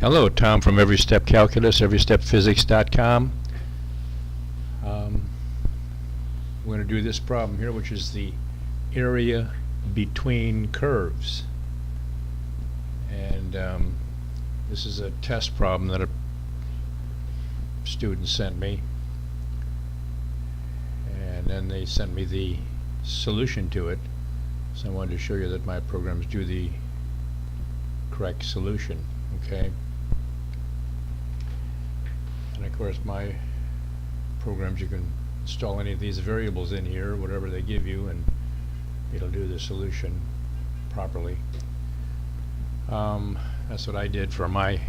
Hello, Tom from Every Step Calculus, everystepphysics.com. We're going to do this problem here, which is the area between curves. And this is a test problem that a student sent me. And then they sent me the solution to it. So I wanted to show you that my programs do the correct solution. Okay. And of course my programs, you can install any of these variables in here, whatever they give you, and it'll do the solution properly. That's what I did for my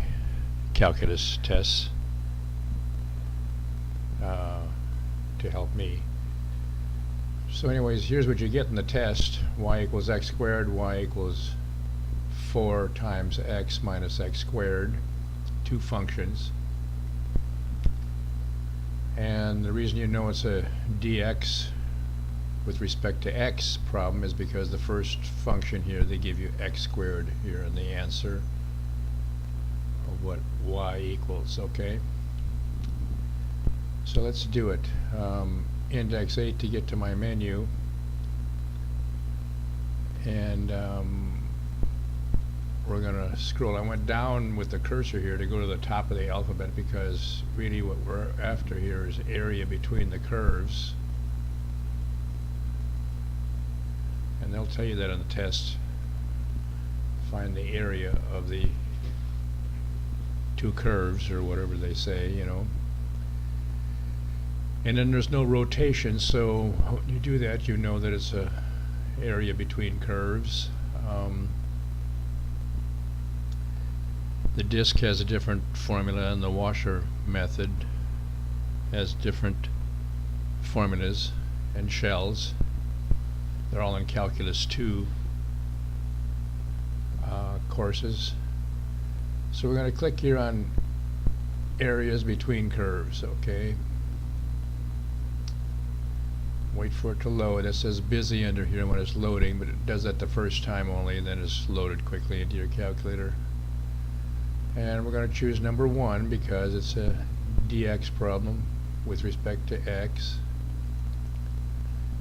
calculus tests to help me. So anyways, here's what you get in the test. Y equals x squared, y equals 4 times x minus x squared, two functions. And the reason you know it's a dx with respect to x problem is because the first function here, they give you x squared here in the answer of what y equals. Okay, so let's do it. Index 8 to get to my menu, and we're going to scroll. I went down with the cursor here to go to the top of the alphabet because really what we're after here is area between the curves. And they'll tell you that in the test. Find the area of the two curves, or whatever they say, you know. And then there's no rotation, so when you do that, you know that it's a area between curves. The disk has a different formula, and the washer method has different formulas and shells. They're all in Calculus 2 courses. So we're going to click here on areas between curves. Okay. Wait for it to load. It says busy under here when it's loading, but it does that the first time only, and then it's loaded quickly into your calculator. And we're going to choose number 1 because it's a dx problem with respect to x.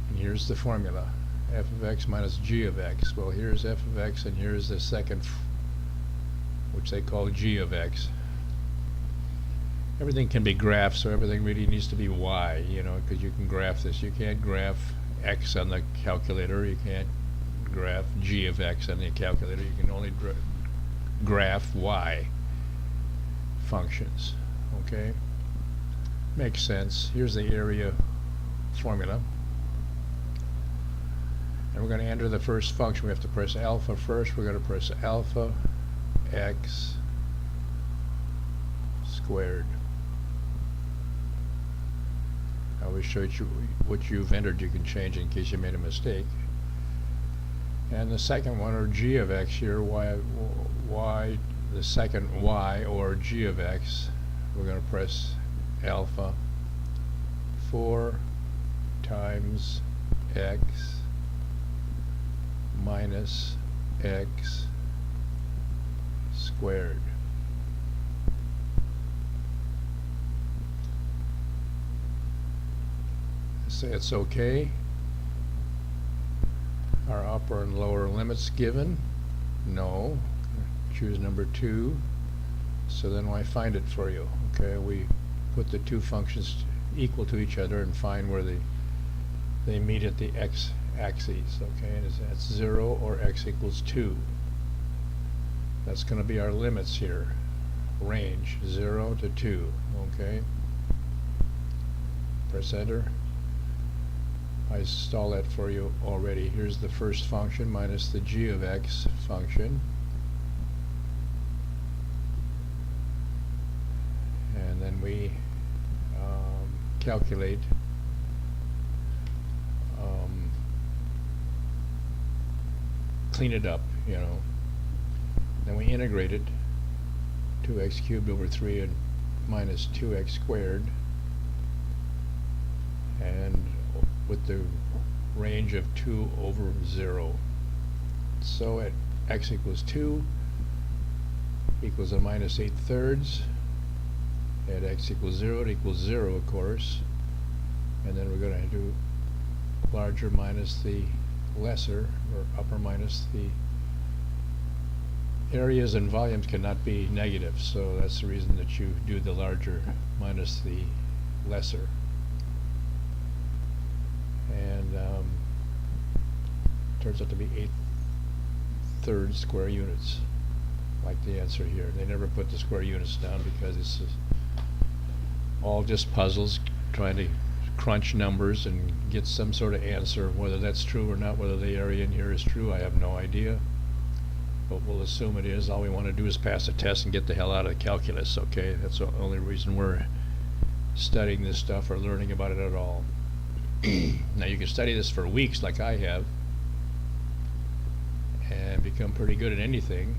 And here's the formula: f of x minus g of x. Well, here's f of x, and here's the second, which they call g of x. Everything can be graphed, so everything really needs to be y, you know, because you can graph this. You can't graph x on the calculator. You can't graph g of x on the calculator. You can only graph y functions. Okay, makes sense. Here's the area formula, and we're going to enter the first function. We have to press alpha first. We're going to press alpha x squared. I always show you what you've entered. You can change in case you made a mistake. And the second one, or g of x here, y, the second y, or g of x, we're going to press alpha 4 times x minus x squared. Say it's okay. Are upper and lower limits given? No. Choose number 2. So then why find it for you? Okay, we put the two functions equal to each other and find where they meet at the x-axis. Okay, and that's 0 or x equals 2. That's going to be our limits here. Range 0 to 2. Okay. Press enter. I installed that for you already. Here's the first function minus the g of x function. And then we calculate clean it up, you know. Then we integrate it. 2x cubed over 3 and minus 2x squared. And with the range of 2 over 0. So at x equals 2, equals a minus 8/3. At x equals 0, it equals 0, of course. And then we're going to do larger minus the lesser, or upper minus the areas and volumes cannot be negative, so that's the reason that you do the larger minus the lesser. And turns out to be 8/3 square units, like the answer here. They never put the square units down because this is all just puzzles, trying to crunch numbers and get some sort of answer. Whether that's true or not, whether the area in here is true, I have no idea. But we'll assume it is. All we want to do is pass a test and get the hell out of the calculus, okay? That's the only reason we're studying this stuff or learning about it at all. Now you can study this for weeks like I have and become pretty good at anything.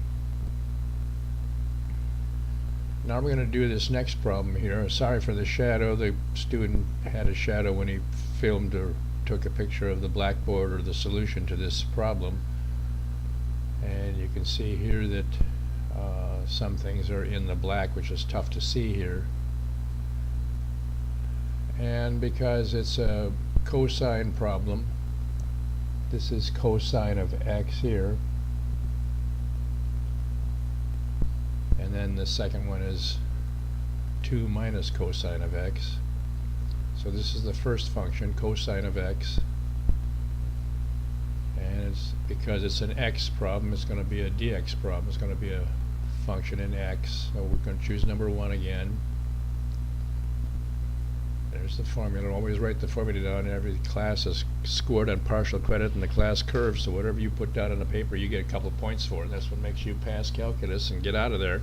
Now we're going to do this next problem here. Sorry for the shadow. The student had a shadow when he filmed or took a picture of the blackboard or the solution to this problem. And you can see here that some things are in the black, which is tough to see here. And because it's a cosine problem, this is cosine of x here. And then the second one is 2 minus cosine of x. So this is the first function, cosine of x. And it's because it's an x problem, it's going to be a dx problem. It's going to be a function in x. So we're going to choose number 1 again. There's the formula. Always write the formula down. Every class is scored on partial credit in the class curve, so whatever you put down on the paper you get a couple of points for, and that's what makes you pass calculus and get out of there.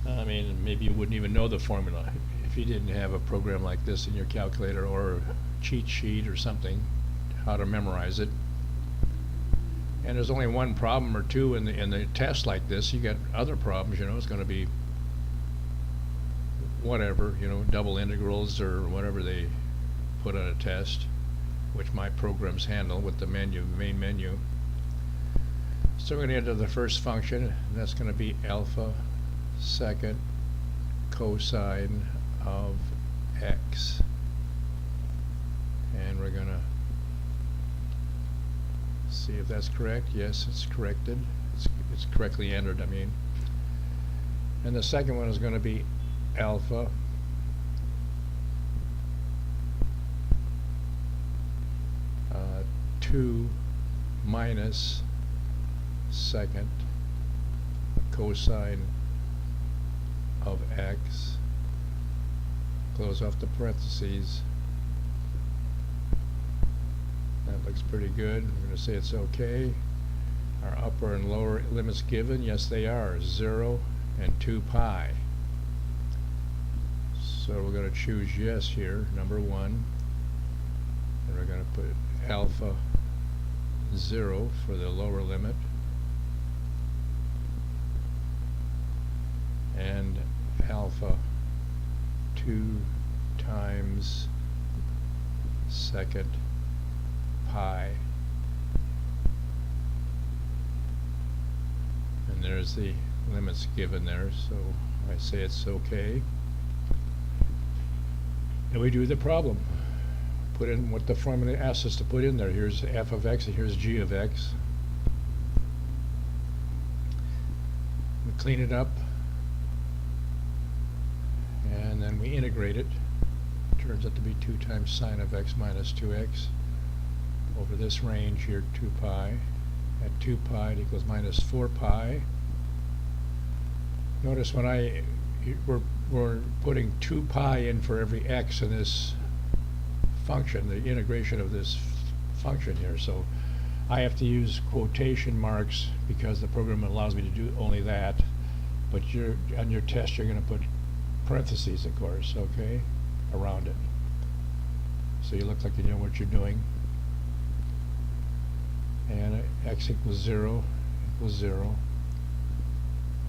I mean, maybe you wouldn't even know the formula if you didn't have a program like this in your calculator or a cheat sheet or something, how to memorize it. And there's only one problem or two in the test like this. You get other problems, you know, it's going to be whatever, you know, double integrals or whatever they put on a test, which my programs handle with the main menu. So we're going to enter the first function, and that's going to be alpha second cosine of x. And we're going to see if that's correct. Yes, it's corrected. It's correctly entered, I mean. And the second one is going to be alpha uh, 2 minus second cosine of x. Close off the parentheses. That looks pretty good. I'm going to say it's okay. Our upper and lower limits given? Yes, they are. 0 and 2 pi. So we're going to choose yes here, number 1. And we're going to put alpha 0 for the lower limit. And alpha 2 times second pi. And there's the limits given there, so I say it's okay. And we do the problem. Put in what the formula asks us to put in there. Here's f of x and here's g of x. We clean it up. And then we integrate it. Turns out to be 2 times sine of x minus 2x over this range here, 2 pi. At 2 pi it equals minus 4 pi. Notice when we're putting 2 pi in for every x in this function, the integration of this function here. So I have to use quotation marks because the program allows me to do only that. But on your test you're going to put parentheses, of course, okay, around it. So you look like you know what you're doing. And x equals 0 equals 0.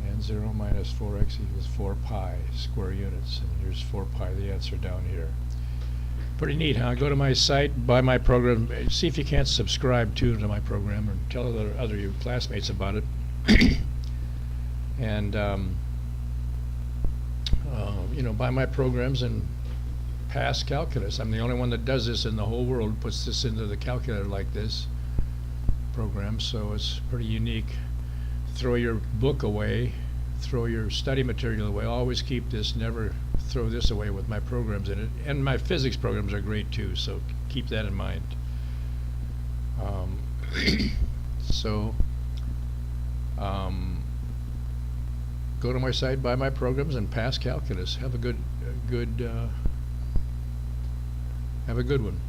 And 0 minus 4x equals 4 pi square units. And here's 4 pi, the answer down here. Pretty neat, huh? Go to my site, buy my program, see if you can't subscribe to my program, and tell other your classmates about it. and buy my programs and pass calculus. I'm the only one that does this in the whole world, puts this into the calculator like this program, so it's pretty unique. Throw your book away, throw your study material away. Always keep this, never throw this away with my programs in it. And my physics programs are great too, so keep that in mind. Go to my site, buy my programs, and pass calculus. Have a good one.